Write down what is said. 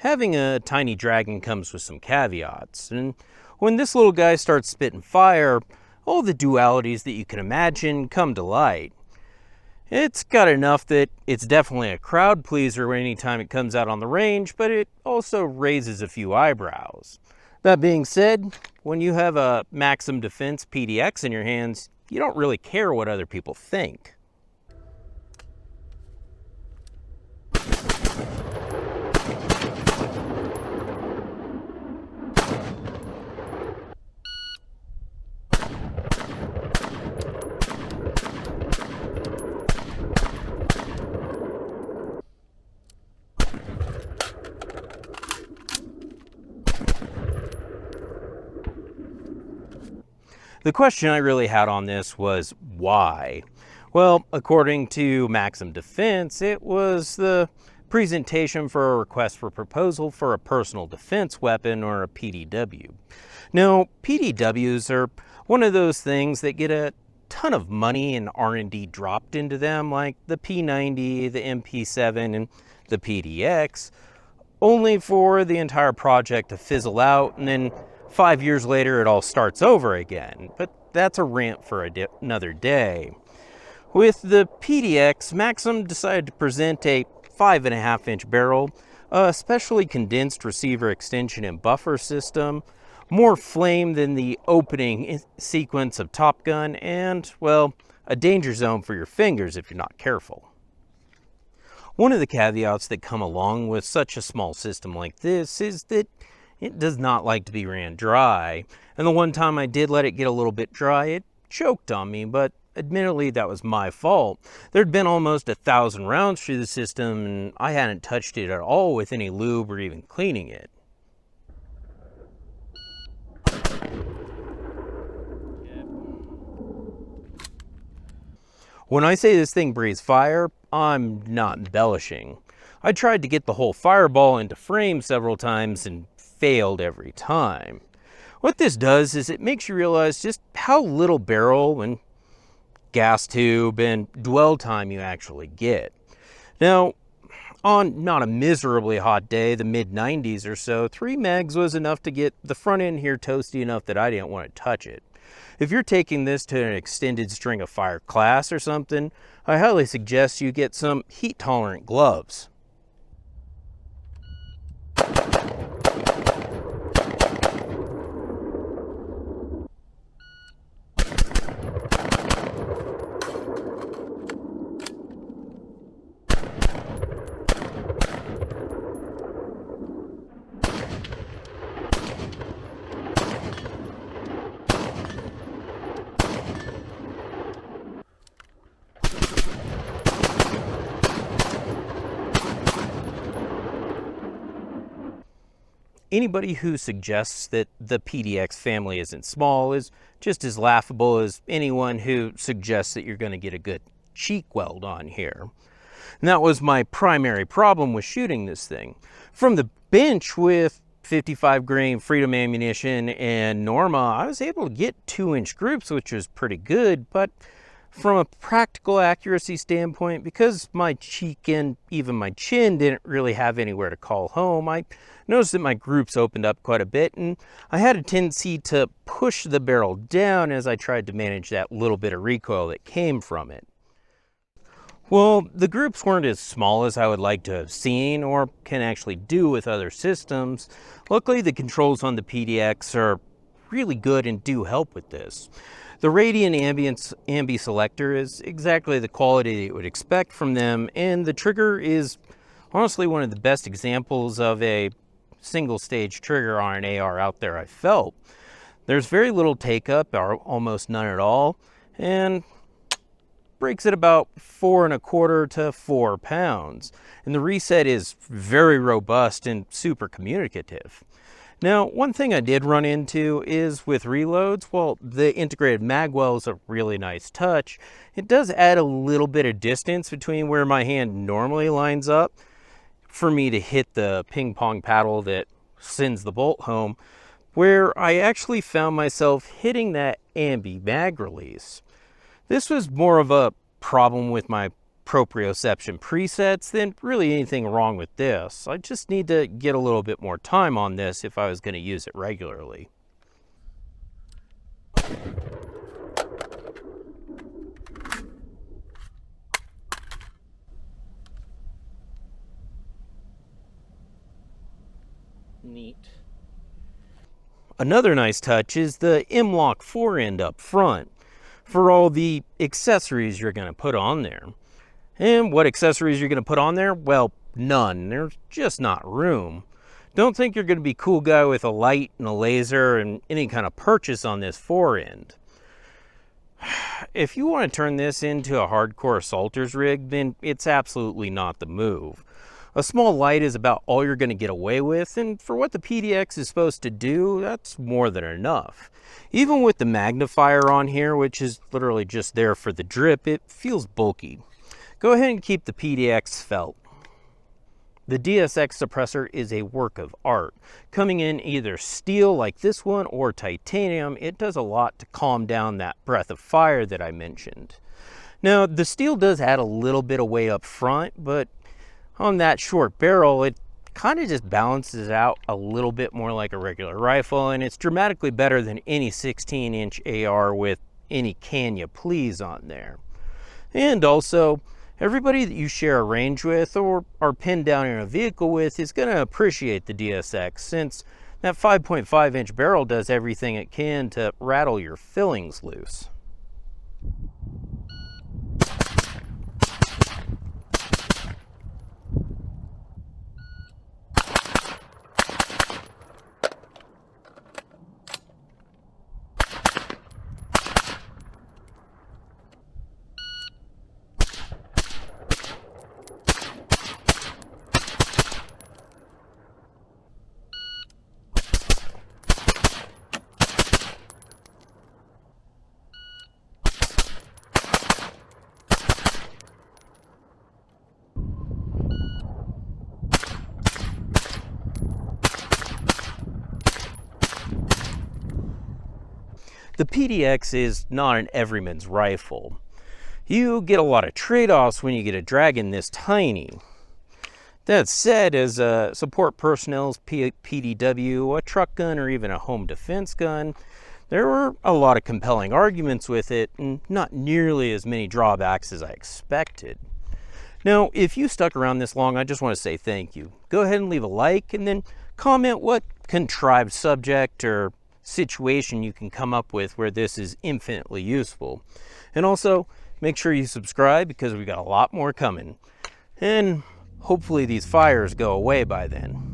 Having a tiny dragon comes with some caveats, and when this little guy starts spitting fire, all the dualities that you can imagine come to light. It's got enough that it's definitely a crowd pleaser anytime it comes out on the range, but it also raises a few eyebrows. That being said, when you have a Maxim Defense PDX in your hands, you don't really care what other people think. The question I really had on this was why? Well, according to Maxim Defense, it was the presentation for a request for proposal for a personal defense weapon, or a PDW. Now, PDWs are one of those things that get a ton of money and R&D dropped into them, like the P90, the MP7, and the PDX, only for the entire project to fizzle out, and then 5 years later it all starts over again. But that's a rant for another day. With the PDX, Maxim decided to present a 5.5-inch barrel, a specially condensed receiver extension and buffer system, more flame than the opening sequence of Top Gun, and, well, a danger zone for your fingers if you're not careful. One of the caveats that come along with such a small system like this is that it does not like to be ran dry, and the one time I did let it get a little bit dry, it choked on me, but admittedly that was my fault. There'd been almost 1,000 rounds through the system, and I hadn't touched it at all with any lube or even cleaning it. When I say this thing breathes fire, I'm not embellishing. I tried to get the whole fireball into frame several times and failed every time. What this does is it makes you realize just how little barrel and gas tube and dwell time you actually get. Now, on not a miserably hot day, the mid-90s or so, 3 megs was enough to get the front end here toasty enough that I didn't want to touch it. If you're taking this to an extended string of fire class or something, I highly suggest you get some heat-tolerant gloves. Anybody who suggests that the PDX family isn't small is just as laughable as anyone who suggests that you're going to get a good cheek weld on here. And that was my primary problem with shooting this thing. From the bench with 55 grain Freedom ammunition and Norma, I was able to get 2-inch groups, which was pretty good, but from a practical accuracy standpoint, because my cheek and even my chin didn't really have anywhere to call home, I noticed that my groups opened up quite a bit, and I had a tendency to push the barrel down as I tried to manage that little bit of recoil that came from it. Well, the groups weren't as small as I would like to have seen or can actually do with other systems. Luckily, the controls on the PDX are really good and do help with this. The Radian Ambi selector is exactly the quality that you would expect from them, and the trigger is honestly one of the best examples of a single stage trigger on an AR out there I felt. There's very little take up, or almost none at all, and breaks at about 4¼ to 4 pounds. And the reset is very robust and super communicative. Now, one thing I did run into is with reloads, well, the integrated magwell is a really nice touch. It does add a little bit of distance between where my hand normally lines up for me to hit the ping pong paddle that sends the bolt home, where I actually found myself hitting that ambi mag release. This was more of a problem with my proprioception presets, then really anything wrong with this. I just need to get a little bit more time on this if I was going to use it regularly. Neat. Another nice touch is the M-LOK forend up front for all the accessories you're going to put on there. And what accessories you're going to put on there? Well, none. There's just not room. Don't think you're going to be a cool guy with a light and a laser and any kind of purchase on this forend. If you want to turn this into a hardcore assaulter's rig, then it's absolutely not the move. A small light is about all you're going to get away with, and for what the PDX is supposed to do, that's more than enough. Even with the magnifier on here, which is literally just there for the drip, it feels bulky. Go ahead and keep the PDX felt. The DSX suppressor is a work of art. Coming in either steel like this one or titanium, it does a lot to calm down that breath of fire that I mentioned. Now, the steel does add a little bit of weight up front, but on that short barrel, it kind of just balances out a little bit more like a regular rifle, and it's dramatically better than any 16-inch AR with any can you please on there. And also, everybody that you share a range with or are pinned down in a vehicle with is going to appreciate the DSX, since that 5.5-inch barrel does everything it can to rattle your fillings loose. The PDX is not an everyman's rifle. You get a lot of trade-offs when you get a Dragon this tiny. That said, as a support personnel's PDW, a truck gun, or even a home defense gun, there were a lot of compelling arguments with it and not nearly as many drawbacks as I expected. Now, if you stuck around this long, I just want to say thank you. Go ahead and leave a like and then comment what contrived subject or situation you can come up with where this is infinitely useful. And also, make sure you subscribe because we got a lot more coming. And hopefully these fires go away by then.